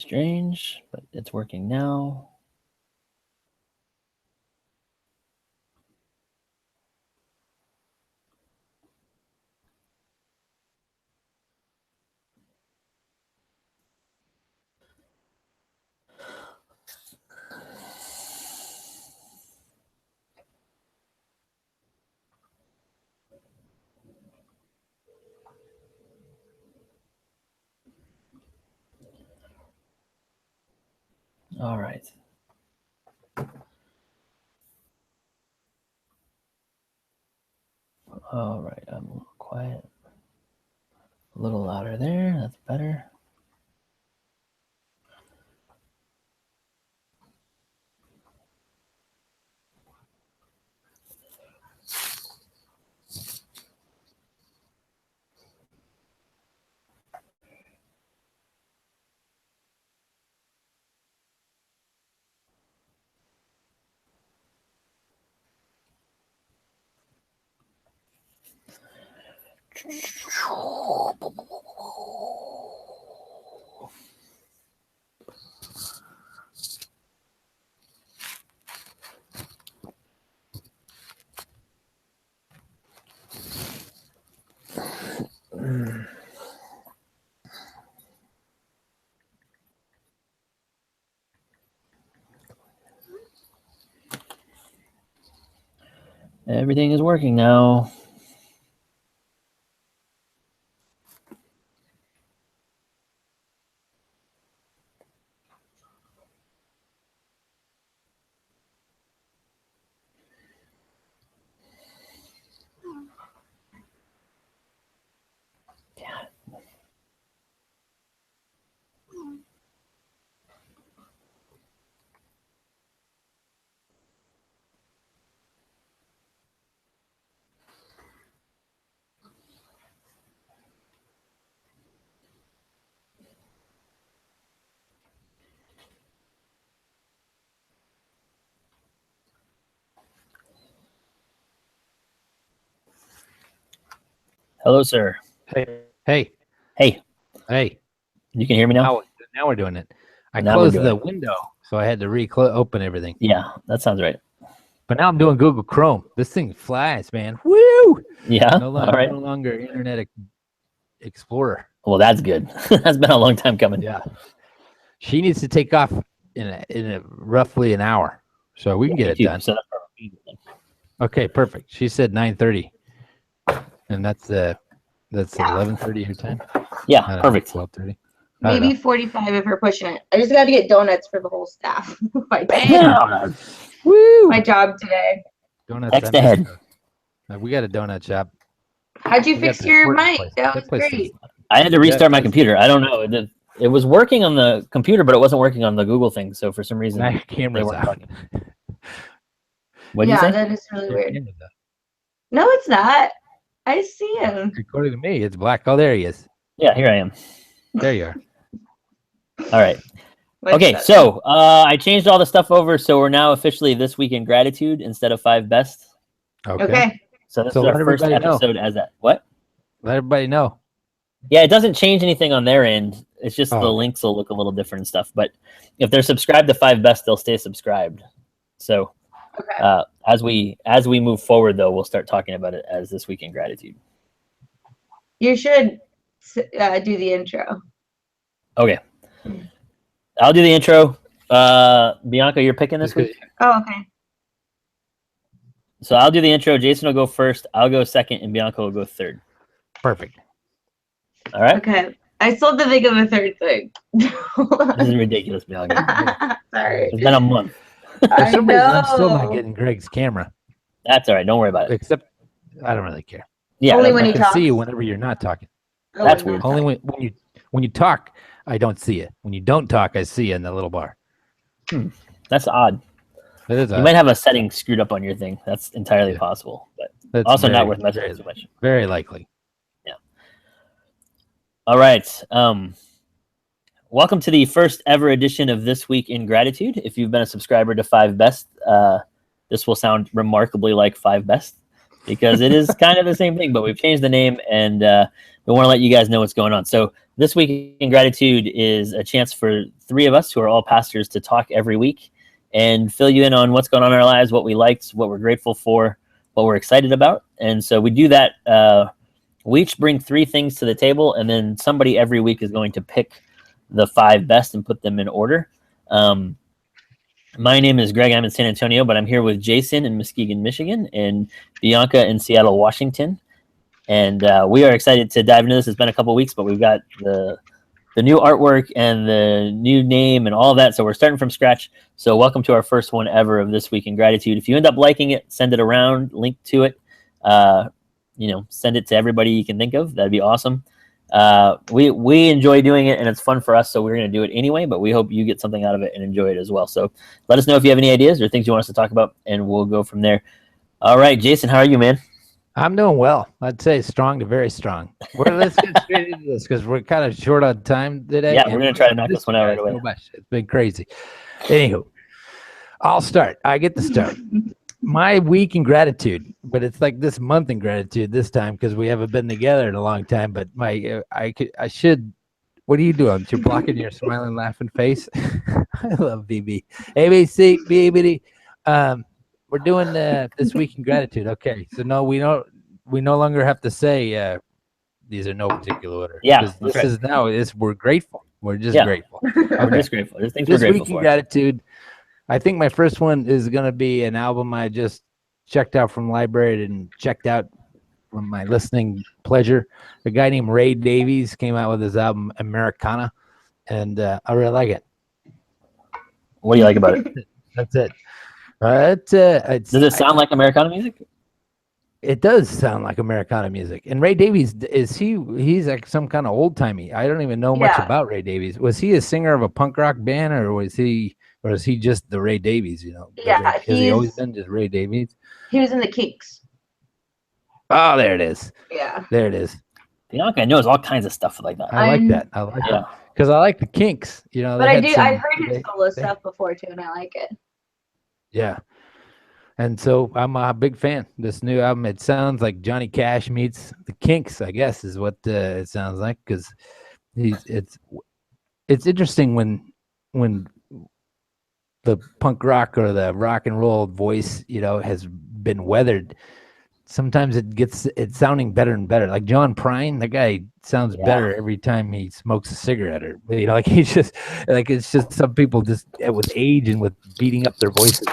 Strange, but it's working now. All right. All right, I'm a little quiet. A little louder there, that's better. Everything is working now. Hello, sir. Hey. Hey. Hey. You can hear me now? Now we're doing it. I Now closed the window, so I had to open everything. Yeah, that sounds right. But now I'm doing Google Chrome. This thing flies, man. Woo! Yeah. No longer Internet Explorer. Well, that's good. That's been a long time coming. Yeah. She needs to take off in roughly an hour, so we can get it done. So okay, perfect. She said 9:30, and that's 11:30 your time. Yeah, perfect. 12:30. Maybe 45 if we're pushing it. I just got to get donuts for the whole staff. Bam! Woo! My job today. Donuts. Text ahead. We got a donut shop. How'd you fix your mic? That was great. I had to restart my computer. I don't know. It was working on the computer, but it wasn't working on the Google thing. So for some reason, my camera's out. What did you say? That is really weird. No, it's not. I see him. According to me, it's black. Oh, there he is. Yeah, here I am. There you are. All right. Okay, so I changed all the stuff over, so we're now officially This Week in Gratitude instead of 5 Best. Okay. So this is our first episode as that. What? Let everybody know. Yeah, it doesn't change anything on their end. It's just the links will look a little different and stuff. But if they're subscribed to 5 Best, they'll stay subscribed. So as we move forward, though, we'll start talking about it as This Week in Gratitude. You should do the intro. Okay. I'll do the intro. Bianca, you're picking this week? Oh, okay. So I'll do the intro. Jason will go first. I'll go second, and Bianca will go third. Perfect. All right. Okay. I still have to think of a third thing. This is ridiculous, Bianca. Sorry. It's been a month. For some reason, I'm still not getting Greg's camera. That's all right. Don't worry about it. Except I don't really care. Yeah. Only when I he can talks. see you whenever you're not talking. That's weird. Only when you talk, I don't see it. When you don't talk, I see you in the little bar. That's odd. That is You odd. might have a setting screwed up on your thing. That's entirely possible, but That's also not very, worth messing too much. Very likely. Yeah. All right. Welcome to the first ever edition of This Week in Gratitude. If you've been a subscriber to 5 Best, this will sound remarkably like 5 Best because it is kind of the same thing, but we've changed the name and we want to let you guys know what's going on. So this week in gratitude is a chance for three of us who are all pastors to talk every week and fill you in on what's going on in our lives, what we liked, what we're grateful for, what we're excited about. And so we do that. We each bring three things to the table, and then somebody every week is going to pick the five best and put them in order. My name is Greg. I'm in San Antonio, but I'm here with Jason in Muskegon, Michigan, and Bianca in Seattle, Washington. And we are excited to dive into this. It's been a couple of weeks, but we've got the new artwork and the new name and all of that. So we're starting from scratch. So welcome to our first one ever of This Week in Gratitude. If you end up liking it, send it around, link to it. Send it to everybody you can think of. That'd be awesome. We enjoy doing it, and it's fun for us, so we're going to do it anyway, but we hope you get something out of it and enjoy it as well. So let us know if you have any ideas or things you want us to talk about, and we'll go from there. All right, Jason, how are you, man? I'm doing well. I'd say strong to very strong. Let's get straight into this because we're kind of short on time today. Yeah, we're going to try to knock this one out right away. So much. It's been crazy. Anywho, I'll start. I get to start. My week in gratitude, but it's like this month in gratitude this time because we haven't been together in a long time. But I should. What are you doing? You're blocking your smiling, laughing face. I love BB. ABC, BB. We're doing this week in gratitude. Okay, so no, we no longer have to say these are no particular order. Yeah, this is now. We're grateful. We're just grateful. We're just grateful. There's things this we're grateful week in for. gratitude. I think my first one is going to be an album I just checked out from the library and checked out from my listening pleasure. A guy named Ray Davies came out with his album Americana, and I really like it. What do you like about it? That's it. Does it sound like Americana music? It does sound like Americana music. And Ray Davies, he's like some kind of old timey. I don't even know much about Ray Davies. Was he a singer of a punk rock band, or is he just the Ray Davies? Yeah, has he always been just Ray Davies? He was in the Kinks. Oh, there it is. Yeah, there it is. Bianca knows all kinds of stuff like that. I like that. I like that because I like the Kinks. But I've heard his solo stuff before too, and I like it. Yeah. And so I'm a big fan. This new album, it sounds like Johnny Cash meets the Kinks, I guess, is what it sounds like. Because it's interesting when the punk rock or the rock and roll voice, has been weathered. Sometimes it's sounding better and better. Like John Prine, the guy sounds better every time he smokes a cigarette, or he's just like, it's just some people just with age and with beating up their voices,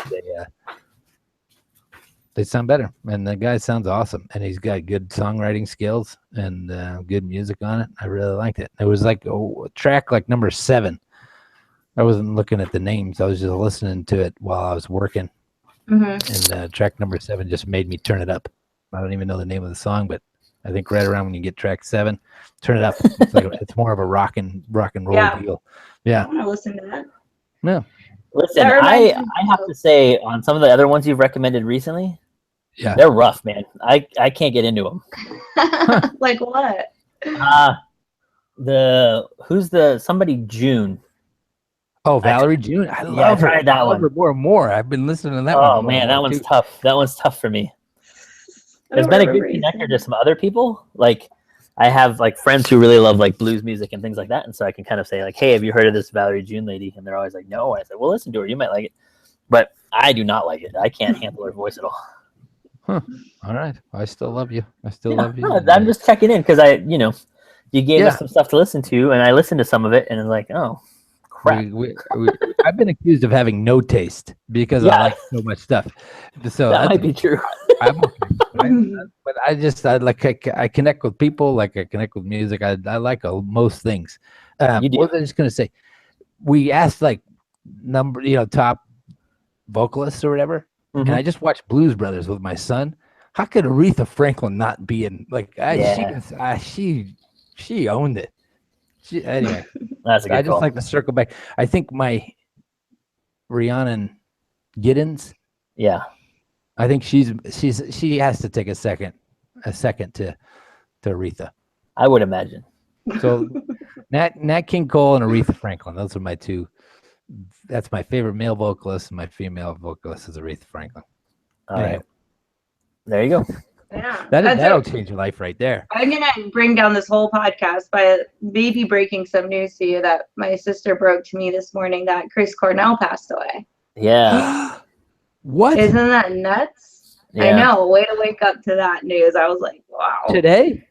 they sound better. And the guy sounds awesome, and he's got good songwriting skills and good music on it. I really liked it. It was like a track like number 7. I wasn't looking at the names. I was just listening to it while I was working. Mm-hmm. And track number 7 just made me turn it up. I don't even know the name of the song, but I think right around when you get track 7, turn it up. It's more of a rock and roll deal. Yeah. I want to listen to that. No. Listen, I have to say, on some of the other ones you've recommended recently, they're rough, man. I can't get into them. Like what? Somebody June. Oh, Valerie June. I love her. That one. More and more. I've been listening to that one. Oh man, that one's tough. That one's tough for me. There's been a good connector to some other people. Like I have like friends who really love like blues music and things like that, and so I can kind of say like, "Hey, have you heard of this Valerie June lady?" And they're always like, "No." I said, "Well, listen to her. You might like it," but I do not like it. I can't handle her voice at all. Huh. All right. I still love you. Love you. No, I'm just checking in because you gave us some stuff to listen to, and I listened to some of it, and it's like, oh. Crap. I've been accused of having no taste because I like so much stuff. So that might be true. I'm okay. But I connect with people, like I connect with music. I like most things. What was I just gonna say? We asked like top vocalists or whatever, and I just watched Blues Brothers with my son. How could Aretha Franklin not be in? Like she owned it. Anyway, that's a good I just call. like to circle back. I think my Rhiannon Giddens. Yeah, I think she has to take a second to Aretha. I would imagine. So Nat King Cole and Aretha Franklin. Those are my two. That's my favorite male vocalist, and my female vocalist is Aretha Franklin. All right. There you go. Yeah. That'll change your life right there. I'm going to bring down this whole podcast by maybe breaking some news to you that my sister broke to me this morning that Chris Cornell passed away. Yeah. What? Isn't that nuts? Yeah. I know. Way to wake up to that news. I was like, wow. Today.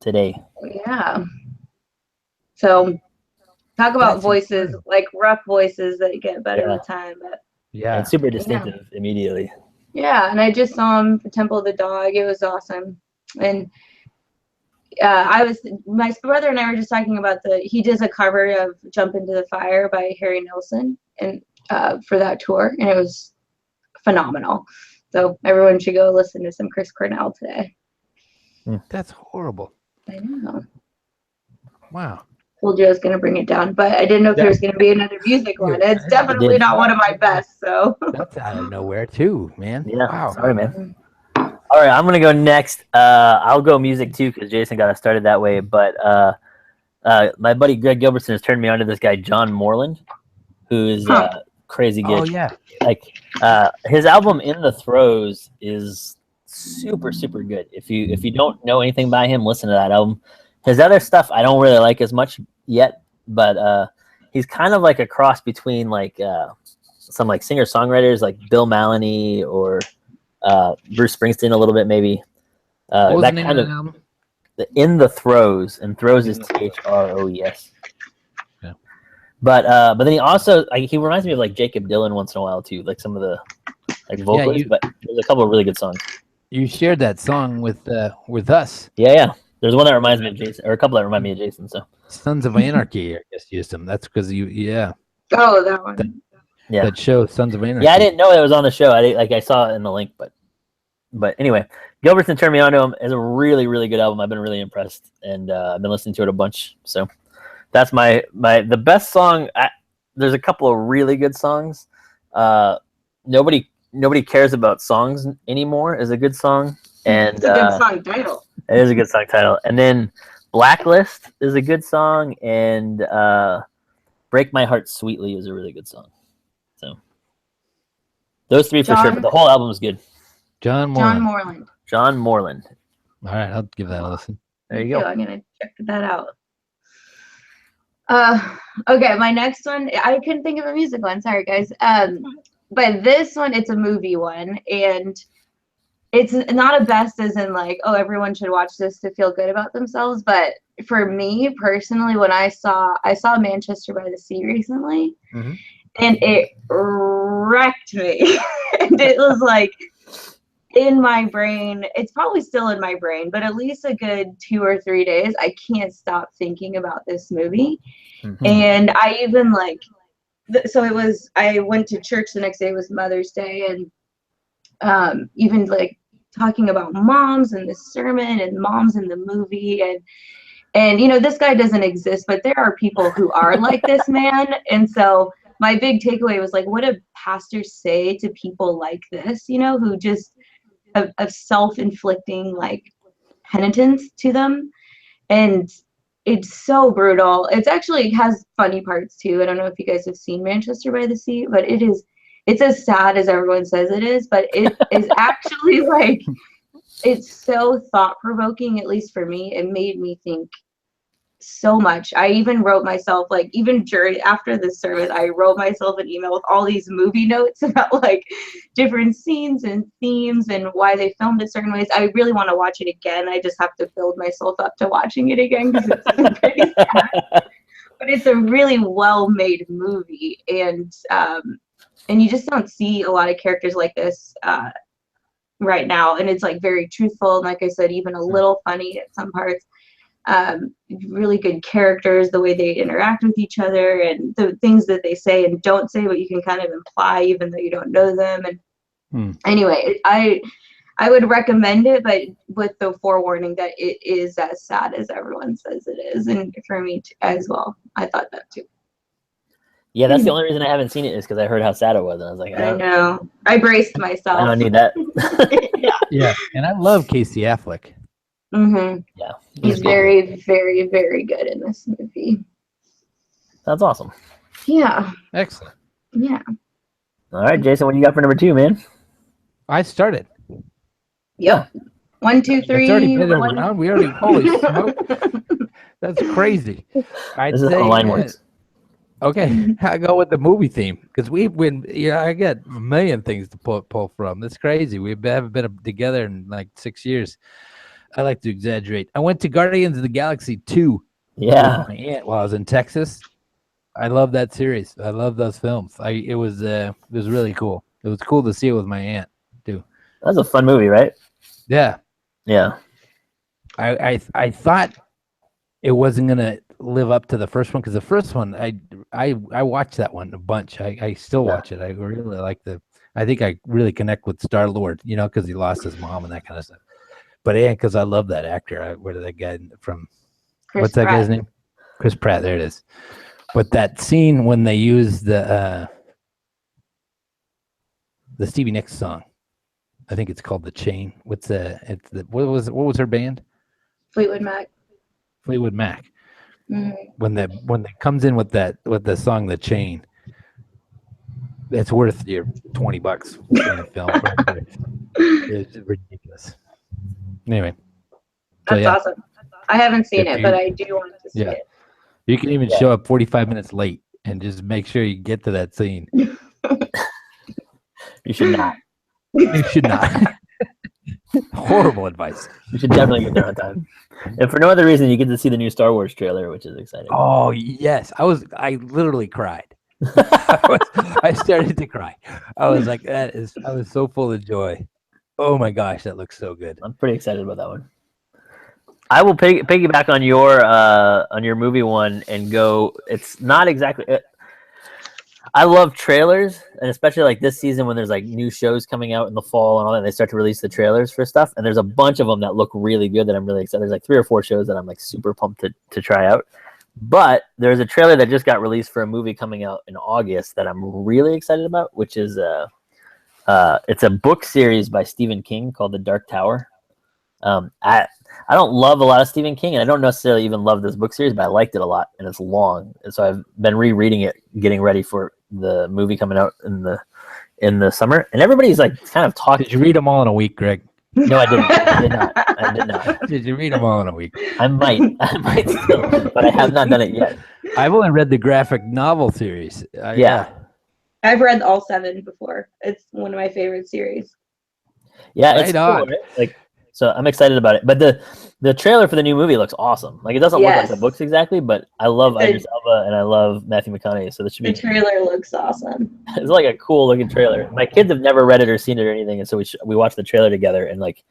Yeah. So talk about voices, like rough voices that get better with time. But and super distinctive immediately. Yeah, and I just saw him for Temple of the Dog. It was awesome. And my brother and I were just talking about he does a cover of Jump Into the Fire by Harry Nilsson and for that tour, and it was phenomenal. So everyone should go listen to some Chris Cornell today. That's horrible. I know. Wow. Told you I was going to bring it down, but I didn't know if there was going to be another music one. It's definitely not one of my best. So that's out of nowhere too, man. Yeah. Wow. Sorry, man. All right, I'm gonna go next. I'll go music too because Jason got us started that way. But my buddy Greg Gilbertson has turned me on to this guy John Moreland, who is crazy good. Oh yeah. Like his album In the Throes is super good. If you don't know anything by him, listen to that album. His other stuff I don't really like as much yet, but he's kind of like a cross between like some like singer-songwriters like Bill Maloney or Bruce Springsteen a little bit maybe. What was that the name kind of the album? In the Throes, and Throes is THROES. Yeah. But then he also he reminds me of like Jacob Dylan once in a while too, like some of the like vocals. But there's a couple of really good songs. You shared that song with us. Yeah. There's one that reminds me of Jason, or a couple that remind me of Jason. So Sons of Anarchy, I guess, used them. That's because Oh, that one. That show, Sons of Anarchy. Yeah, I didn't know it was on the show. I saw it in the link, but anyway, Gilbertson turned me on to him. It's a really good album. I've been really impressed, and I've been listening to it a bunch. So that's the best song. There's a couple of really good songs. Nobody cares about songs anymore is a good song, and it's a good song title. It is a good song title. And then Blacklist is a good song, and Break My Heart Sweetly is a really good song. So those three for sure, but the whole album is good. John Moreland. All right, I'll give that a listen. There you go. I'm gonna check that out. Okay, my next one, I couldn't think of a music one. Sorry, guys. But this one, it's a movie one, and it's not a best as in like, oh, everyone should watch this to feel good about themselves. But for me personally, when I saw Manchester by the Sea recently, and it wrecked me. And it was like in my brain, it's probably still in my brain, but at least a good 2 or 3 days, I can't stop thinking about this movie. And I even like, I went to church the next day, it was Mother's Day, and even like talking about moms in the sermon and moms in the movie, and you know, this guy doesn't exist, but there are people who are like this man. And so my big takeaway was like, what do pastors say to people like this, you know, who just of self-inflicting like penitence to them? And it's so brutal. It has funny parts too. I don't know if you guys have seen Manchester by the Sea, but it's as sad as everyone says it is, but it is actually like, it's so thought-provoking, at least for me. It made me think so much. I even wrote myself, like, even after the service, I wrote myself an email with all these movie notes about like different scenes and themes and why they filmed it certain ways. I really want to watch it again. I just have to build myself up to watching it again because it's pretty sad. But it's a really well-made movie, and you just don't see a lot of characters like this right now. And it's like very truthful, and like I said, even a little funny at some parts. Really good characters, the way they interact with each other, and the things that they say and don't say, but you can kind of imply even though you don't know them. And anyway, I would recommend it, but with the forewarning that it is as sad as everyone says it is. And for me as well, I thought that too. Yeah, that's the only reason I haven't seen it is because I heard how sad it was, and I was like, I know. I braced myself. I don't need that. Yeah, and I love Casey Affleck. Yeah, he's very, very, very good in this movie. That's awesome. Yeah. Excellent. Yeah. All right, Jason, what do you got for number 2, man? I started. Yep. 1, 2, 3. It's already been around. We already holy smoke. That's crazy. This is how the line works. Okay, I go with the movie theme because I get a million things to pull from. That's crazy. We haven't been together in like 6 years. I like to exaggerate. I went to Guardians of the Galaxy 2 with my aunt while I was in Texas. I love that series. I love those films. It was really cool. It was cool to see it with my aunt too. That was a fun movie, right? Yeah. Yeah. I thought it wasn't gonna live up to the first one because the first one I watched that one a bunch. I still watch it. I really like I think I really connect with Star-Lord, because he lost his mom and that kind of stuff. But yeah, because I love that actor. Where did that guy from? What's that guy's name? Chris Pratt. There it is. But that scene when they use the Stevie Nicks song, I think it's called "The Chain." What was her band? Fleetwood Mac. Fleetwood Mac. When they comes in with the song "The Chain," it's worth your $20 in the film. It's ridiculous. Anyway, that's awesome. I haven't seen it, but I do want to see it. You can even show up 45 minutes late and just make sure you get to that scene. You should not. You should not. Horrible advice. You should definitely get there on time. And for no other reason, you get to see the new Star Wars trailer, which is exciting. Oh, yes. I literally cried. I started to cry. I was like, I was so full of joy. Oh my gosh, that looks so good. I'm pretty excited about that one. I will piggyback on your movie one and go. It's not exactly. I love trailers, and especially like this season when there's like new shows coming out in the fall and all that. They start to release the trailers for stuff, and there's a bunch of them that look really good that I'm really excited. There's like 3 or 4 shows that I'm like super pumped to try out. But there's a trailer that just got released for a movie coming out in August that I'm really excited about, which is it's a book series by Stephen King called The Dark Tower. I don't love a lot of Stephen King, and I don't necessarily even love this book series, but I liked it a lot, and it's long, and so I've been rereading it, getting ready for the movie coming out in the summer. And everybody's like kind of talking. Did you read them all in a week, Greg? No, I didn't. I did not. Did you read them all in a week? I might still, but I have not done it yet. I've only read the graphic novel series. I've read all 7 before. It's one of my favorite series. Yeah, it's cool, right? Like, so I'm excited about it. But the trailer for the new movie looks awesome. Like, it doesn't look like the books exactly, but I love Idris Elba and I love Matthew McConaughey. So this should be. The trailer looks awesome. It's like a cool looking trailer. My kids have never read it or seen it or anything, and so we watched the trailer together, and like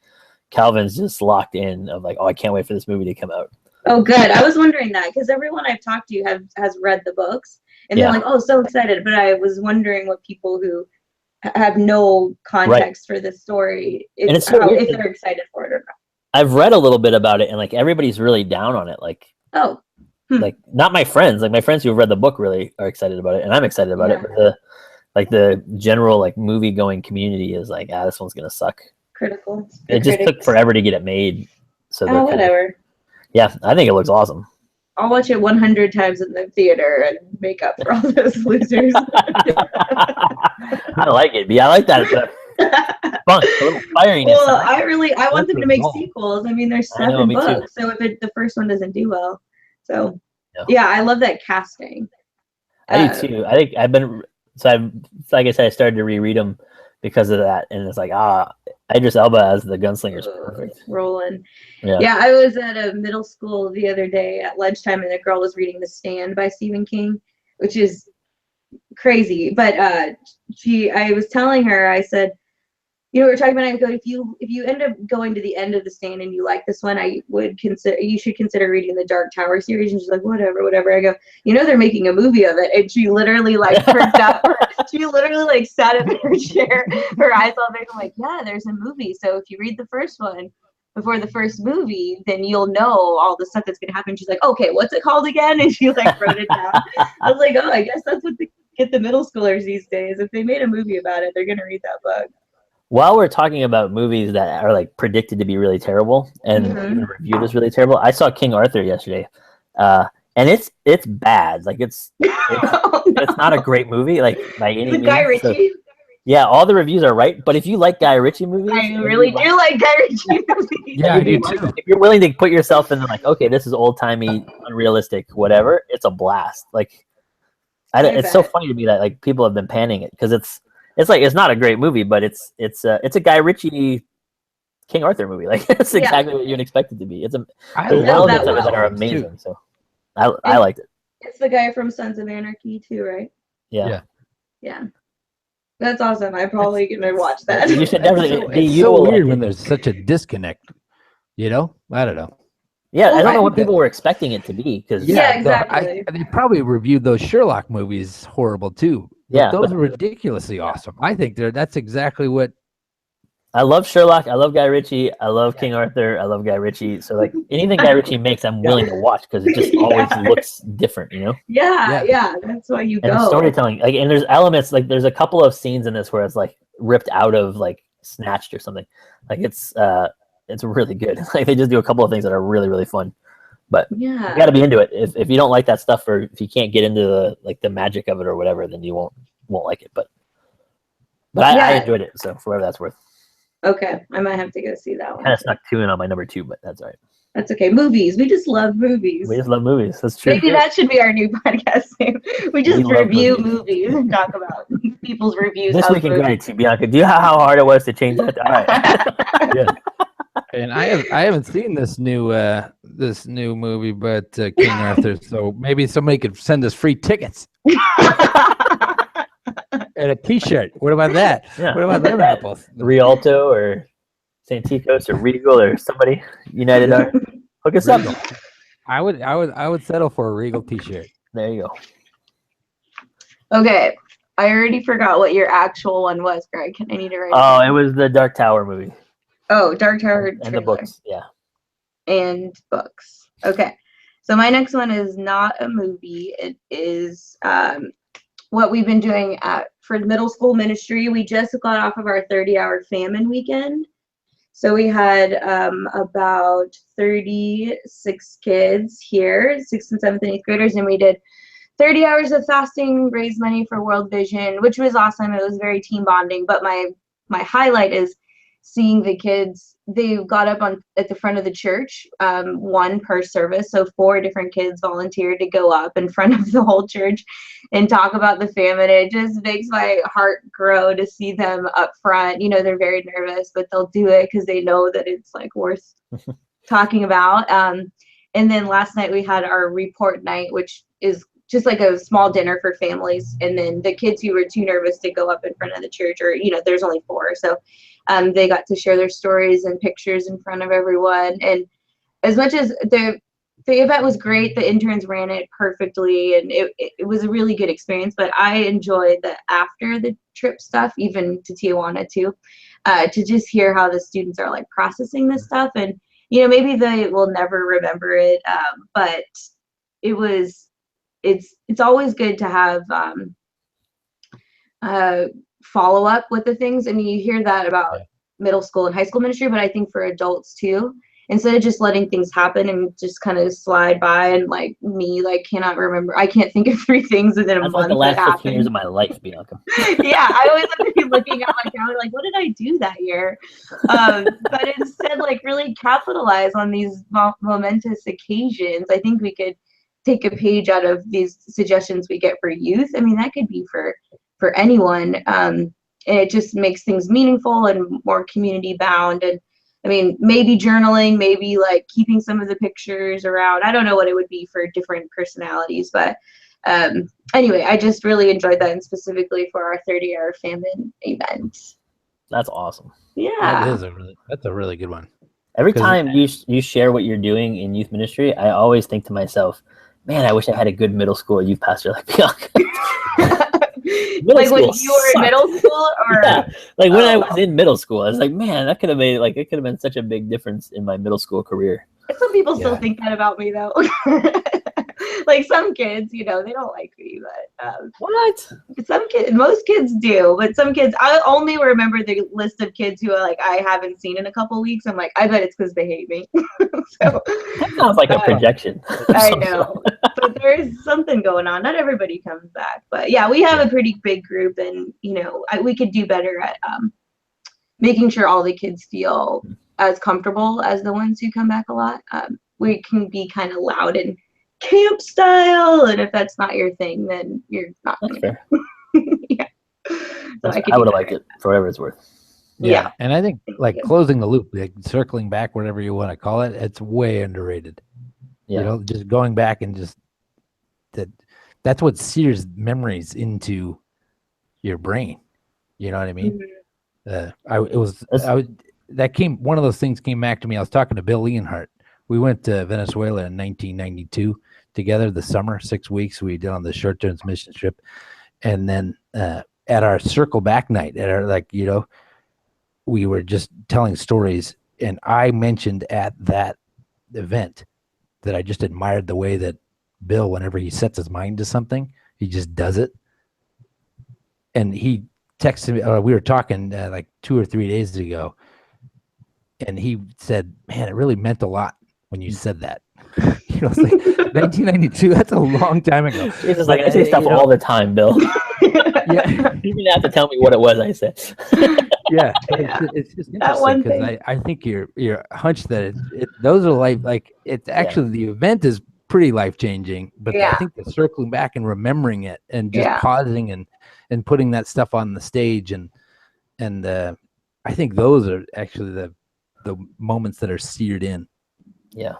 Calvin's just locked in of like, oh, I can't wait for this movie to come out. Oh, good. I was wondering that because everyone I've talked to has read the books, and they're like, oh, so excited. But I was wondering what people who have no context for this story, if they're excited for it or not. I've read a little bit about it, and like everybody's really down on it. Like, like not my friends. Like my friends who have read the book really are excited about it, and I'm excited about it. But the general like movie going community is like, this one's gonna suck. Critical. It just took forever to get it made. So whatever. Yeah, I think it looks awesome. I'll watch it 100 times in the theater and make up for all those losers. I like it. Yeah, I like that. Fun, a little firiness. Well, I want them to make sequels. I mean, there's 7 books, so if the first one doesn't do well, so I love that casting. I do too. I think like I said, I started to reread them because of that, and it's like Idris Elba as the gunslinger is perfect. Rolling. Yeah, I was at a middle school the other day at lunchtime, and a girl was reading The Stand by Stephen King, which is crazy. But I was telling her, I said, we were talking about it. I go, if you end up going to the end of The Stand and you like this one, you should consider reading the Dark Tower series. And she's like, whatever. I go, they're making a movie of it. And she literally like freaked out. She literally like sat in her chair, her eyes all big. I'm like, yeah, there's a movie. So if you read the first one before the first movie, then you'll know all the stuff that's gonna happen. She's like, okay, what's it called again? And she like wrote it down. I was like, oh, I guess that's what they get the middle schoolers these days. If they made a movie about it, they're gonna read that book. While we're talking about movies that are like predicted to be really terrible and even reviewed as really terrible, I saw King Arthur yesterday, and it's bad. Like it's not a great movie, like by any means. Guy Ritchie. Yeah, all the reviews are right. But if you like Guy Ritchie movies, I really do like Guy Ritchie movies. Yeah, I do too. If you're willing to put yourself in like, okay, this is old timey, unrealistic, whatever, it's a blast. Like, it's so funny to me that like people have been panning it because it's like it's not a great movie, but it's a Guy Ritchie King Arthur movie. Like it's exactly what you'd expect it to be. There's elements of it that are amazing. Too. So I liked it. It's the guy from Sons of Anarchy too, right? Yeah. That's awesome. I'm probably gonna watch that. You should definitely. It's so weird when there's such a disconnect. You know, I don't know. Yeah, I don't know what people were expecting it to be because exactly. They probably reviewed those Sherlock movies horrible too. But those are ridiculously awesome. I think that's exactly what. I love Sherlock. I love Guy Ritchie. I love King Arthur. I love Guy Ritchie. So like anything Guy Ritchie makes, I'm willing to watch because it just always looks different, you know? Yeah. That's why you go. And storytelling, like, and there's elements like there's a couple of scenes in this where it's like ripped out of like Snatched or something. Like it's really good. Like they just do a couple of things that are really really fun. But you got to be into it. If you don't like that stuff or if you can't get into the magic of it or whatever, then you won't like it. But I enjoyed it. So for whatever that's worth. Okay, I might have to go see that one. Kind of snuck 2 in on my number 2, but that's all right. That's okay. Movies. We just love movies. We just love movies. That's true. Maybe that should be our new podcast name. We just review movies and talk about people's reviews. This week in gratitude, Bianca. Do you know how hard it was to change that? All right. Yeah. And I haven't seen this new movie, but King Arthur. So maybe somebody could send us free tickets. And a T-shirt. What about that? Yeah. What about them apples? Rialto or Santikos or Regal or somebody. United Art. Hook us up. I would settle for a Regal T-shirt. There you go. Okay, I already forgot what your actual one was, Greg. I need to write. Oh, it was the Dark Tower movie. Oh, Dark Tower and the books. Yeah. And books. Okay, so my next one is not a movie. It is what we've been doing for middle school ministry. We just got off of our 30-hour famine weekend. So we had about 36 kids here, 6th and 7th and 8th graders, and we did 30 hours of fasting, raise money for World Vision, which was awesome. It was very team bonding. But my highlight is seeing the kids. They got up at the front of the church, 1 per service. So 4 different kids volunteered to go up in front of the whole church and talk about the famine. It just makes my heart grow to see them up front. You know, they're very nervous, but they'll do it because they know that it's like worth talking about. And then last night we had our report night, which is just like a small dinner for families. And then the kids who were too nervous to go up in front of the church, or, you know, there's only 4. So they got to share their stories and pictures in front of everyone. And as much as the event was great, the interns ran it perfectly, and it was a really good experience. But I enjoyed the after the trip stuff, even to Tijuana too, to just hear how the students are like processing this stuff. And, you know, maybe they will never remember it, but it's always good to have follow up with the things. And you hear that about middle school and high school ministry, but I think for adults too, instead of just letting things happen and just kind of slide by, and like me, like I can't think of 3 things within a month. Like the last 15 years of my life, Bianca. Yeah, I always have to be looking at my calendar like, what did I do that year? But instead, like, really capitalize on these momentous occasions. I think we could take a page out of these suggestions we get for youth. I mean, that could be for anyone. And it just makes things meaningful and more community bound. And I mean, maybe journaling, maybe like keeping some of the pictures around. I don't know what it would be for different personalities, but anyway, I just really enjoyed that, and specifically for our 30-hour famine event. That's awesome. Yeah. That's a really good one. Every time you share what you're doing in youth ministry, I always think to myself, man, I wish I had a good middle school youth pastor like Bianca. Like when you were in middle school, or like when I was in middle school, I was like, man, that could have made it could have been such a big difference in my middle school career. Some people still think that about me though. Like some kids, you know, they don't like me, but what? Most kids do, but some kids, I only remember the list of kids who are like I haven't seen in a couple weeks. I'm like, I bet it's because they hate me. So that sounds like a projection. I know, but there's something going on. Not everybody comes back, but yeah, we have a pretty big group, and we could do better at making sure all the kids feel as comfortable as the ones who come back a lot. We can be kind of loud and camp style, and if that's not your thing, then you're not. That's fair. Yeah. So I would have liked it for whatever it's worth. Yeah. And I think like closing the loop, like circling back, whatever you want to call it, it's way underrated. Yeah. Just going back and just that's what sears memories into your brain. You know what I mean? One of those things came back to me. I was talking to Bill Leonhardt. We went to Venezuela in 1992 together the summer, 6 weeks. We did on the short transmission trip. And then at our circle back night, we were just telling stories. And I mentioned at that event that I just admired the way that Bill, whenever he sets his mind to something, he just does it. And he texted me, we were talking like 2 or 3 days ago, and he said, man, it really meant a lot when you said that. It's like 1992, that's a long time ago. Jesus, like I say stuff all the time, Bill. Yeah. You didn't have to tell me what it was I said. Yeah, it's just interesting because I think your hunch that those are like it's actually the event is pretty life changing, but I think the circling back and remembering it and just pausing and putting that stuff on the stage and I think those are actually the moments that are seared in. Yeah,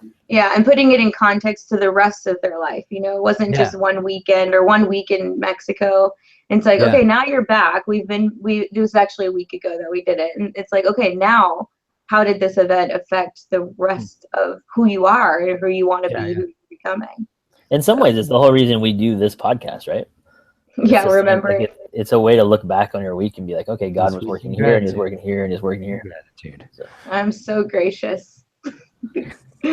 and putting it in context to the rest of their life. It wasn't just one weekend or 1 week in Mexico. And it's like, okay, now you're back. It was actually a week ago that we did it. And it's like, okay, now how did this event affect the rest of who you are and who you want to be, who you're becoming? In some ways, it's the whole reason we do this podcast, right? Remembering. It's a way to look back on your week and be like, okay, God was working here and he's working here and he's working here. Gratitude. So. I'm so gracious.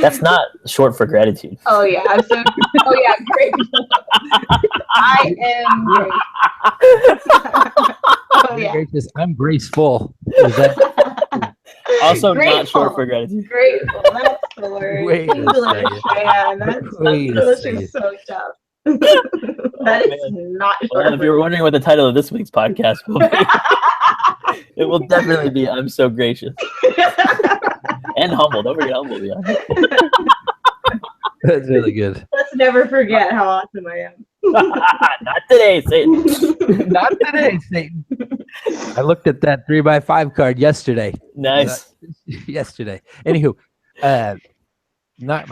That's not short for gratitude. Oh yeah, grateful. I am grateful. Gracious. I'm graceful. Is that also grateful. Not short for gratitude? Grateful. That's the word. English, man. That's English is so tough. That is not short. Well, if you're wondering what the title of this week's podcast will be, it will definitely be "I'm So Gracious." And humble. Don't forget humble. Yeah. That's really good. Let's never forget how awesome I am. Not today, Satan. Not today, Satan. I looked at that 3x5 card yesterday. Nice. Yesterday. Anywho, I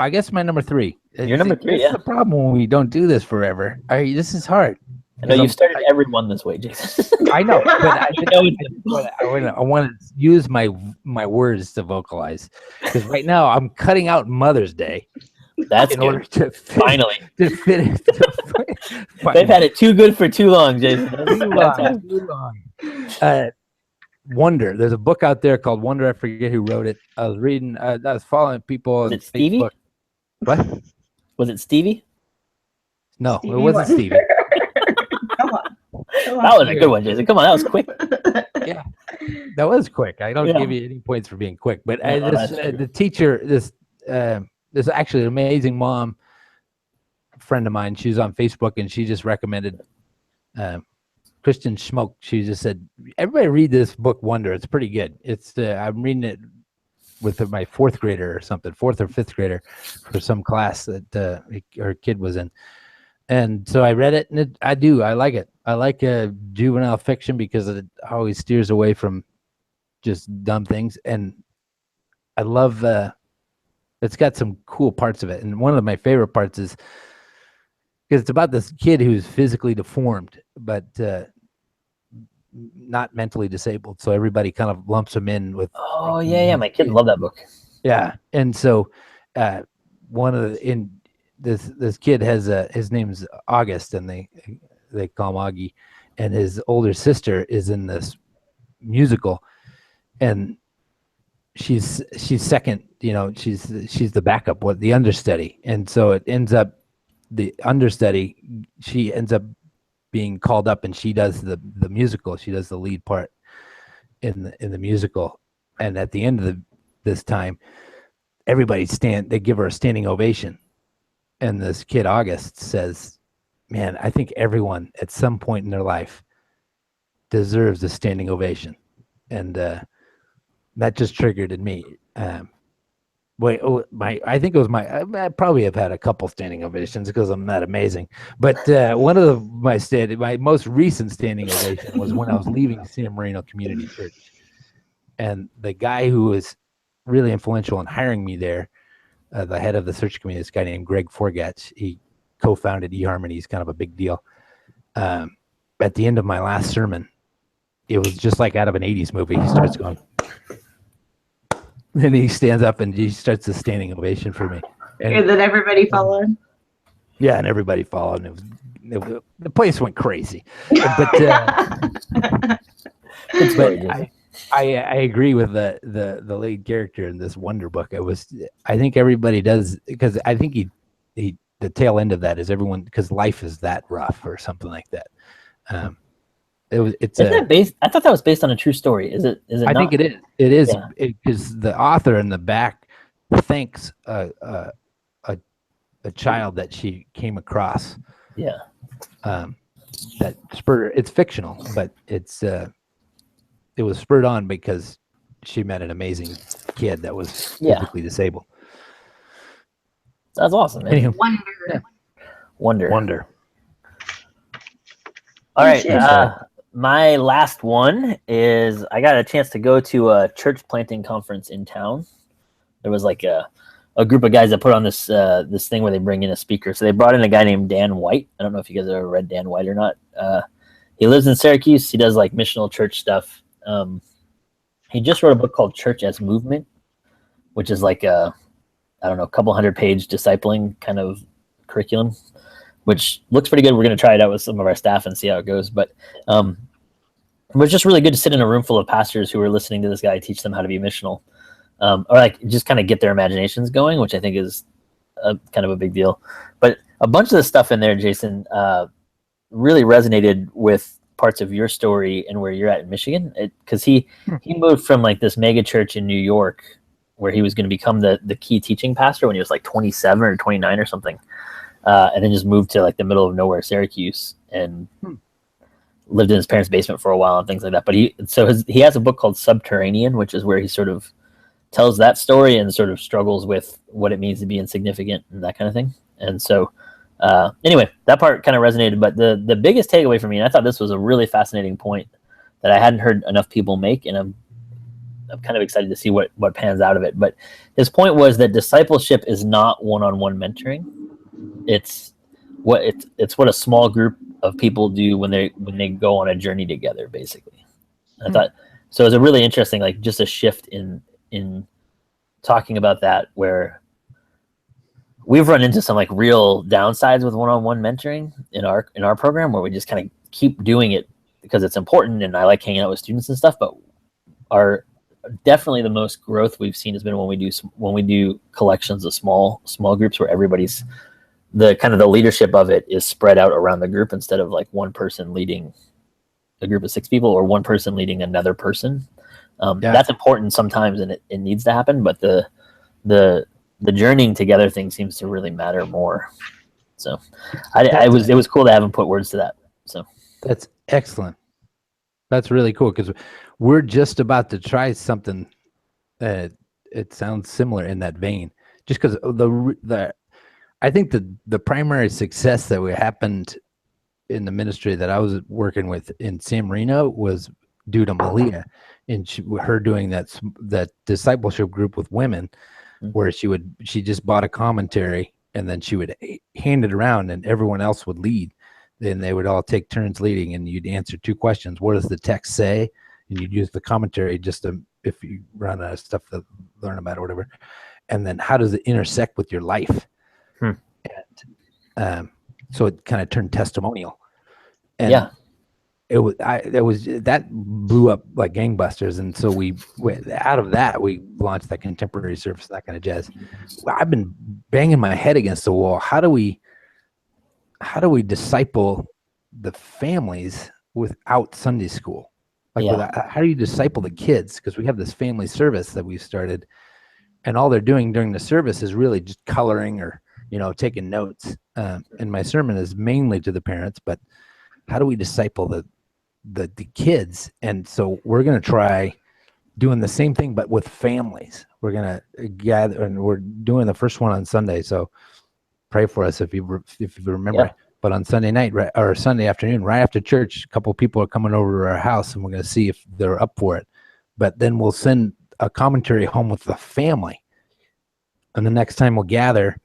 guess my number 3. Your number 3, That's the problem when we don't do this forever. This is hard. I know you started every one this way, Jason. I know, but I want to use my words to vocalize because right now I'm cutting out Mother's Day. That's in order to finally to finish. They've had it too good for too long, Jason. Too long. Wonder. There's a book out there called Wonder. I forget who wrote it. I was reading. I was following people. Was it Stevie? Facebook. What? Was it Stevie? No, Stevie, it wasn't Stevie. Come on. That was a good one, Jason. Come on, that was quick. Yeah, that was quick. I don't give you any points for being quick, but the teacher, this actually an amazing mom friend of mine. She's on Facebook and she just recommended Christian Schmoke. She just said, everybody read this book, Wonder. It's pretty good. It's I'm reading it with my 4th grader or something, 4th or 5th grader for some class that her kid was in. And so I read it, and I like it. I like juvenile fiction because it always steers away from just dumb things. And I love it's got some cool parts of it. And one of my favorite parts is because it's about this kid who's physically deformed, but not mentally disabled. So everybody kind of lumps him in with. Oh yeah, my kids love that book. Yeah, and so this kid has his name's August, and they call him Augie, and his older sister is in this musical, and she's second. She's the backup, the understudy, and so it ends up the understudy. She ends up being called up, and she does the musical. She does the lead part in the musical, and at the end of this time, everybody they give her a standing ovation. and this kid August says, man, I think everyone at some point in their life deserves a standing ovation. And that just triggered in me. I think it was I probably have had a couple standing ovations because I'm that amazing. But one of my most recent standing ovation was when I was leaving San Marino Community Church. And the guy who was really influential in hiring me there, the head of the search committee, this guy named Greg Forgatch, he co-founded eHarmony. He's kind of a big deal. At the end of my last sermon, it was just like out of an 80s movie. He starts going, and he stands up and he starts a standing ovation for me. And then everybody followed. Yeah, and everybody followed. And the place went crazy. But I agree with the lead character in this Wonder book. I think everybody does, because I think the tail end of that is everyone, because life is that rough or something like that. It's Isn't it based? I thought that was based on a true story. Is it? I think it is. It is, because the author in the back thanks a child that she came across. Yeah. That spurred. It's fictional, but it was spurred on because she met an amazing kid that was physically disabled. That's awesome, man. Anyway, Wonder. All right. My last one is I got a chance to go to a church planting conference in town. There was like a group of guys that put on this thing where they bring in a speaker. So they brought in a guy named Dan White. I don't know if you guys ever read Dan White or not. He lives in Syracuse. He does like missional church stuff. He just wrote a book called Church as Movement, which is like a couple 100-page discipling kind of curriculum, which looks pretty good. We're going to try it out with some of our staff and see how it goes. But it was just really good to sit in a room full of pastors who were listening to this guy teach them how to be missional, or like just kind of get their imaginations going, which I think is kind of a big deal. But a bunch of the stuff in there, Jason, really resonated with parts of your story and where you're at in Michigan, because he moved from like this mega church in New York where he was going to become the key teaching pastor when he was like 27 or 29 or something, and then just moved to like the middle of nowhere, Syracuse, and lived in his parents' basement for a while and things like that. But he has a book called Subterranean, which is where he sort of tells that story and sort of struggles with what it means to be insignificant and that kind of thing. And so anyway, that part kind of resonated. But the biggest takeaway for me, and I thought this was a really fascinating point that I hadn't heard enough people make, and I'm kind of excited to see what pans out of it. But his point was that discipleship is not one-on-one mentoring. It's what a small group of people do when they go on a journey together, basically. I thought so. It was a really interesting, like, just a shift in talking about that, where we've run into some like real downsides with one-on-one mentoring in our program, where we just kind of keep doing it because it's important and I like hanging out with students and stuff. But definitely the most growth we've seen has been when we do collections of small groups where everybody's the leadership of it is spread out around the group, instead of like one person leading a group of 6 people or one person leading another person. That's important sometimes, and it needs to happen, but the journeying together thing seems to really matter more. So it was cool to have him put words to that. So that's excellent. That's really cool, because we're just about to try something that it sounds similar in that vein, just because I think the primary success that happened in the ministry that I was working with in San Marino was due to Malia, and her doing that discipleship group with women, where she just bought a commentary and then she would hand it around and everyone else would lead. Then they would all take turns leading, and you'd answer 2 questions. What does the text say? And you'd use the commentary just if you run out of stuff to learn about or whatever. And then how does it intersect with your life? And so it kind of turned testimonial. And that blew up like gangbusters. And so out of that, we launched that contemporary service, that kind of jazz. I've been banging my head against the wall. How do we disciple the families without Sunday school? How do you disciple the kids? Because we have this family service that we started, and all they're doing during the service is really just coloring or taking notes. And my sermon is mainly to the parents, but how do we disciple the kids? And so we're going to try doing the same thing, but with families. We're going to gather, and we're doing the first one on Sunday. So pray for us if you remember. Yeah. But on Sunday night, or Sunday afternoon, right after church, a couple of people are coming over to our house, and we're going to see if they're up for it. But then we'll send a commentary home with the family. And the next time we'll gather,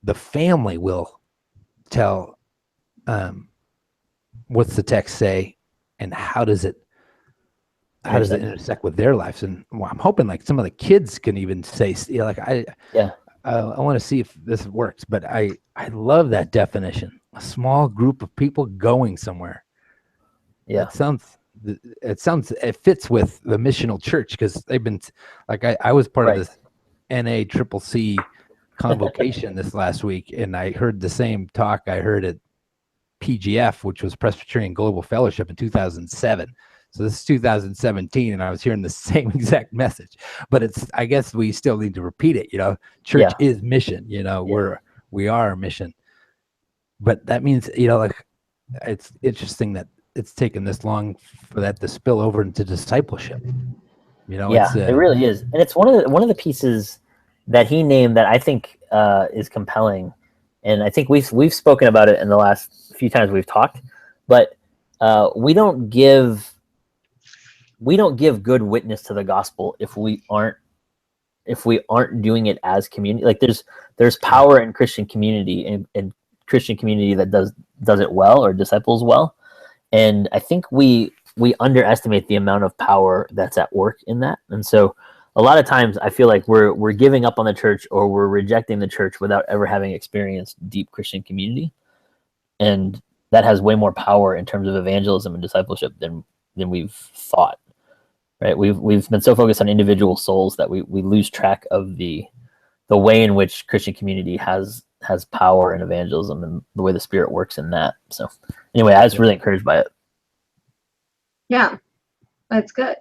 the family will tell what's the text say, and how does it intersect with their lives. And I'm hoping like some of the kids can even say, I want to see if this works. But I love that definition, a small group of people going somewhere. Yeah, it fits with the missional church, because they've been like, I was part of this NACCC convocation this last week, and I heard the same talk I heard at PGF, which was Presbyterian Global Fellowship, in 2007. So this is 2017, and I was hearing the same exact message. But I guess we still need to repeat it. Church is mission. We are mission. But that means, it's interesting that it's taken this long for that to spill over into discipleship. It really is, and it's one of the pieces that he named that I think is compelling, and I think we've spoken about it in the last few times we've talked, but we don't give good witness to the gospel if we aren't doing it as community. Like there's power in Christian community, and Christian community that does it well or disciples well, and I think we underestimate the amount of power that's at work in that. And so a lot of times I feel like we're giving up on the church, or we're rejecting the church without ever having experienced deep Christian community. And that has way more power in terms of evangelism and discipleship than we've thought. Right? We've been so focused on individual souls that we lose track of the way in which Christian community has power in evangelism, and the way the Spirit works in that. So anyway, I was really encouraged by it. Yeah, that's good.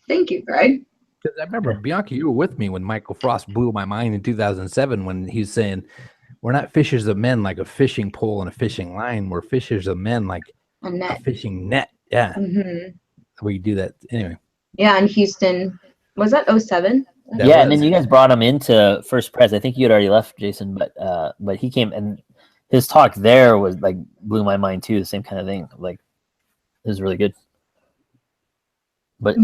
Thank you, Greg. Because I remember, Bianca, you were with me when Michael Frost blew my mind in 2007 when he was saying, we're not fishers of men like a fishing pole and a fishing line. We're fishers of men like a fishing net. Yeah. Mm-hmm. We do that. Anyway. Yeah, in Houston. Was that 07? Yeah, and then you guys brought him into First Pres. I think you had already left, Jason, but he came, and his talk there was like blew my mind too. The same kind of thing. Like, it was really good. But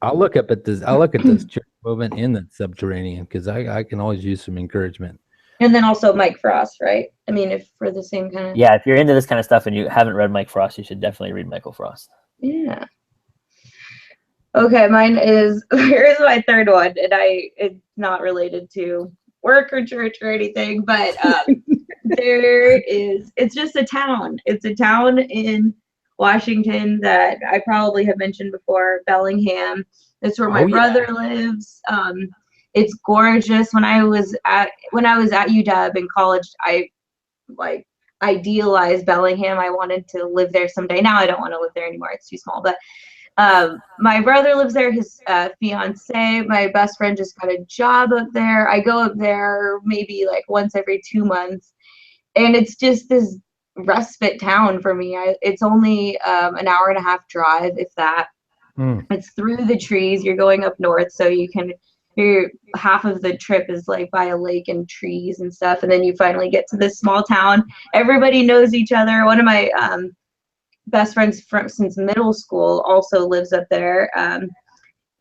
I'll look at this church movement in the subterranean, because I can always use some encouragement. And then also Mike Frost, right? I mean, if for the same kind of if you're into this kind of stuff and you haven't read Mike Frost, you should definitely read Michael Frost. Yeah. Okay, mine is, here's my third one, and it's not related to work or church or anything, but it's just a town. It's a town in Washington that I probably have mentioned before, Bellingham. That's where my brother lives. It's gorgeous. When I was at UW in college, I idealized Bellingham. I wanted to live there someday. Now I don't want to live there anymore. It's too small. But my brother lives there. His fiance, my best friend, just got a job up there. I go up there maybe like once every 2 months, and it's just this respite town for me. It's only an hour and a half drive, if that. It's through the trees. You're going up north, so half of the trip is like by a lake and trees and stuff, and then you finally get to this small town. Everybody knows each other. One of my best friends since middle school also lives up there,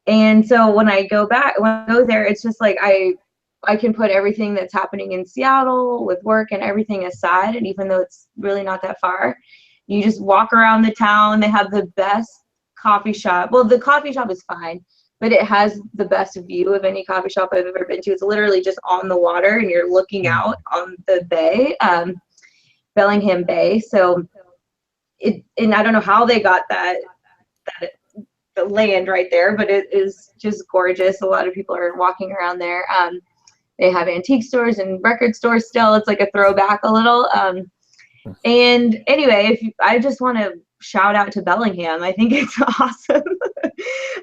and so when I go there, it's just like I can put everything that's happening in Seattle with work and everything aside, and even though it's really not that far, you just walk around the town. They have the best coffee shop. Well, the coffee shop is fine, but it has the best view of any coffee shop I've ever been to. It's literally just on the water, and you're looking out on the bay, Bellingham Bay. So and I don't know how they got the land right there, but it is just gorgeous. A lot of people are walking around there. They have antique stores and record stores still. It's like a throwback a little. And anyway, I just want to shout out to Bellingham. I think it's awesome.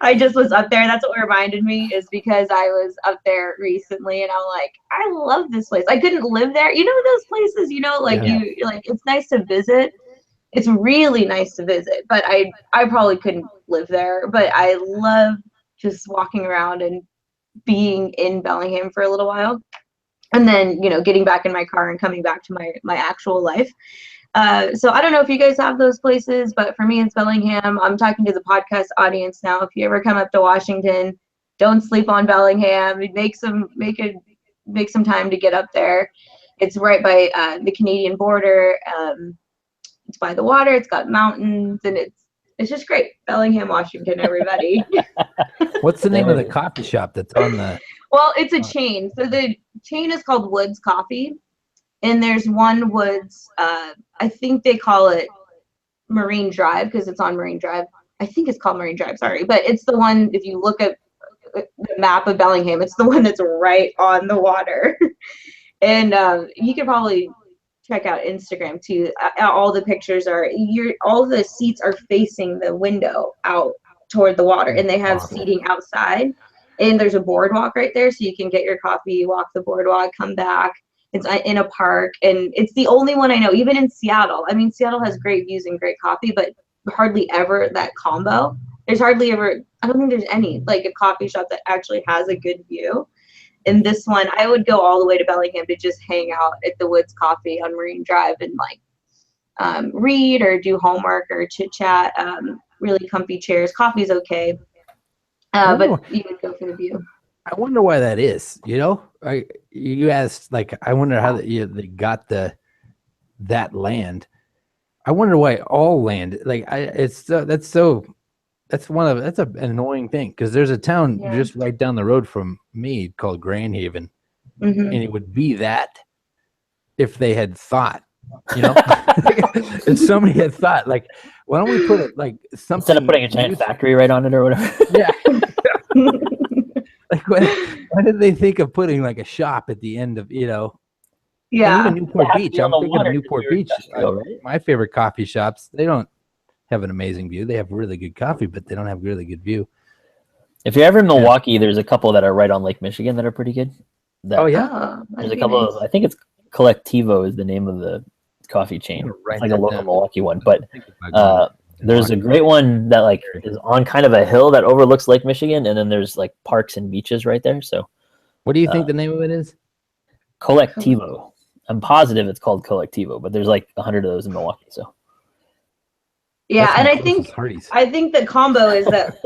I just was up there. That's what reminded me, is because I was up there recently and I'm like, I love this place. I couldn't live there. You know those places, like you're like, it's nice to visit. It's really nice to visit, but I probably couldn't live there. But I love just walking around and being in Bellingham for a little while. And then, getting back in my car and coming back to my actual life. So I don't know if you guys have those places, but for me, it's Bellingham. I'm talking to the podcast audience now. If you ever come up to Washington, don't sleep on Bellingham. Make some time to get up there. It's right by the Canadian border. It's by the water. It's got mountains, and it's just great. Bellingham, Washington, everybody. What's the name of the coffee shop that's on the? Well, it's a chain. So the chain is called Woods Coffee. And there's one Woods, I think they call it Marine Drive because it's on Marine Drive. I think it's called Marine Drive, sorry. But it's the one, if you look at the map of Bellingham, it's the one that's right on the water. And you could probably check out Instagram too. All the pictures all the seats are facing the window out toward the water. And they have seating outside. And there's a boardwalk right there, so you can get your coffee, walk the boardwalk, come back. It's in a park, and it's the only one I know, even in Seattle. I mean, Seattle has great views and great coffee, but hardly ever that combo. There's hardly ever, I don't think there's any, like a coffee shop that actually has a good view. And this one, I would go all the way to Bellingham to just hang out at the Woods Coffee on Marine Drive and read or do homework or chit chat. Really comfy chairs. Coffee's okay. But you would go for the view. I wonder why that is. You asked, I wonder how they got that land. I wonder why all land, that's an annoying thing, because there's a town just right down the road from me called Grand Haven, and it would be that if they had thought, if somebody had thought, why don't we put it something instead of putting a giant factory right on it or whatever. Yeah. Why did they think of putting a shop at the end of, Yeah. Even Newport Beach. I'm thinking of Newport Beach. Right? My favorite coffee shops, they don't have an amazing view. They have really good coffee, but they don't have really good view. If you're ever in Milwaukee, there's a couple that are right on Lake Michigan that are pretty good. There's a couple of, I think it's Collectivo is the name of the coffee chain. It's like a local Milwaukee one, but there's a great one that is on kind of a hill that overlooks Lake Michigan, and then there's parks and beaches right there. So, what do you think the name of it is? Collectivo. I'm positive it's called Collectivo, but there's 100 of those in Milwaukee. So, yeah, and I think the combo is that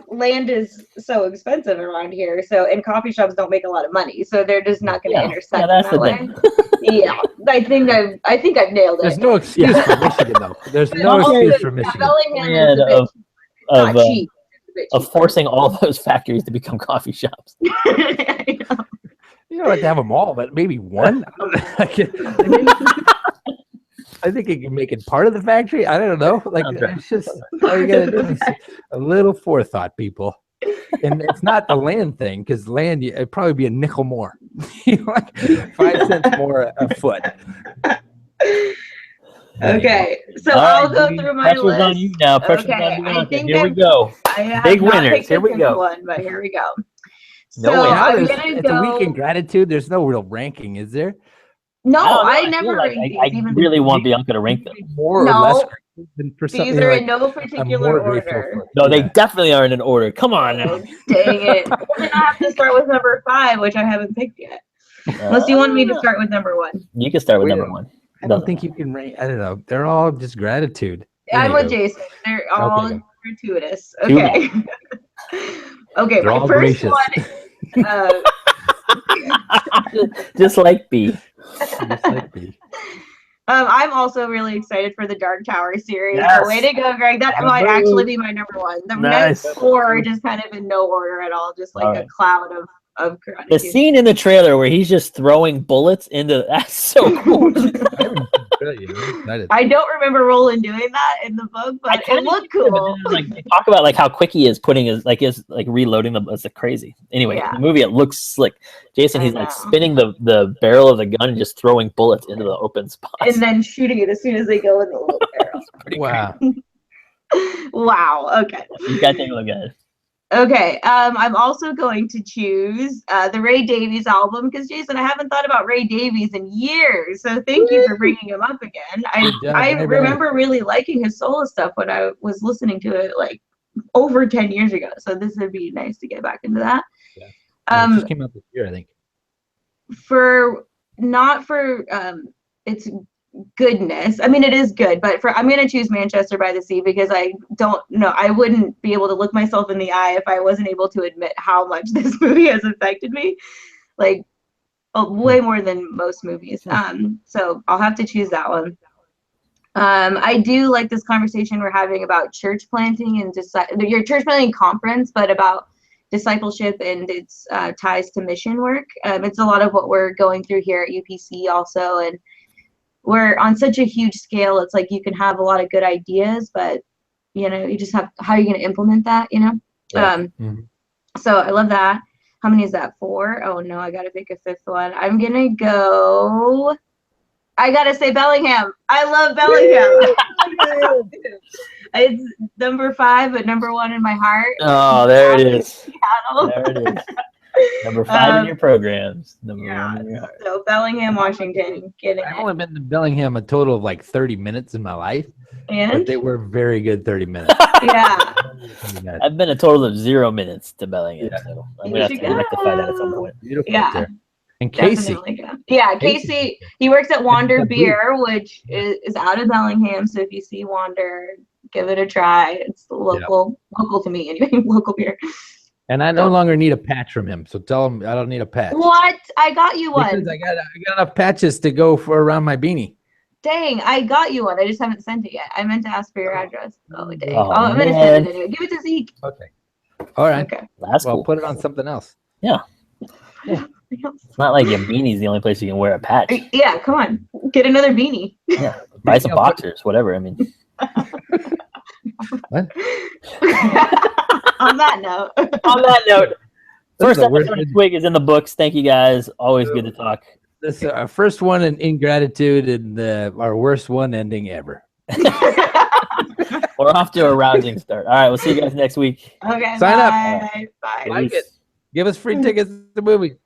land is so expensive around here, and coffee shops don't make a lot of money, so they're just not going to intersect in that way. Yeah, I think I've nailed it. There's no excuse for Michigan, though. There's no excuse for Michigan. Of forcing all those factories to become coffee shops. You don't have to have them all, but maybe one. I think you can make it part of the factory. I don't know. It's just all you gotta do is a little forethought, people. And it's not the land thing, because land, it'd probably be a nickel more, 5 cents more a foot. Okay, so I'll go through my list. On you now. Here we go. Big winners. Here we go. But here we go. It's a week in gratitude. There's no real ranking, is there? No, I never rank these. I really want Bianca to rank them. More or less than for these are in no particular order. No, they definitely are in an order. Come on now. Dang it. Well, then I have to start with number 5, which I haven't picked yet. Unless you want me to start with number 1. You can start with number 1. I don't think you can rank. I don't know. They're all just gratitude. I'm with Jason. They're all gratuitous. Okay. Okay, they're my first one. Just like B. I'm also really excited for the Dark Tower series. Yes. Way to go, Greg. That might actually be my number 1. The next 4 are just kind of in no order at all, just a cloud of gratitude. The scene in the trailer where he's just throwing bullets into that's so cool. I don't remember Roland doing that in the book, but it looked cool. They talk about how quick he is putting his reloading them. It's crazy. Anyway, in the movie it looks slick. Jason, he's spinning the barrel of the gun and just throwing bullets into the open spots. And then shooting it as soon as they go in the little barrel. Wow. Wow. Okay. You gotta take a look at it. Okay. I'm also going to choose the Ray Davies album because Jason, I haven't thought about Ray Davies in years. So thank you for bringing him up again. I remember really liking his solo stuff when I was listening to it like over 10 years ago. So this would be nice to get back into that. Yeah. It just came out this year, I think. It's goodness. I mean, it is good, but I'm going to choose Manchester by the Sea because I don't know. I wouldn't be able to look myself in the eye if I wasn't able to admit how much this movie has affected me, like way more than most movies. So I'll have to choose that one. I do like this conversation we're having about church planting and just your church planting conference, but about discipleship and its ties to mission work. It's a lot of what we're going through here at UPC also, and we're on such a huge scale. It's like you can have a lot of good ideas, but you just have how are you going to implement that? Yeah. So I love that. How many is that? 4? Oh no, I got to pick a 5th one. I'm gonna go. I gotta say Bellingham. I love Bellingham. It's number 5, but number 1 in my heart. Oh, there it is. Seattle. There it is. Number 5 in your programs. Number 1 in your heart. So Bellingham, Washington. I've only been to Bellingham a total of like 30 minutes in my life. But they were very good 30 minutes. Yeah. I've been a total of 0 minutes to Bellingham. Yeah. So I'm going to have to rectify that at some point. Beautiful. Yeah. And Casey. Yeah, Casey. He works at Wander Beer, which is out of Bellingham. So if you see Wander, give it a try. It's local to me anyway, local beer. And I no longer need a patch from him, so tell him I don't need a patch. What? I got you one. Because I got enough patches to go for around my beanie. Dang, I got you one. I just haven't sent it yet. I meant to ask for your address. Oh, dang. I'm going to send it anyway. Give it to Zeke. Okay. All right. Okay. That's cool. Put it on something else. Yeah. It's not like your beanie's the only place you can wear a patch. Yeah, come on. Get another beanie. Yeah. Buy some boxers, whatever. I mean. What? On that note. First episode of Twig is in the books. Thank you guys. Always good to talk. This is our first one in ingratitude and our worst one ending ever. We're off to a rousing start. All right, we'll see you guys next week. Okay. Sign up. Bye. Like it. Give us free tickets to the movie.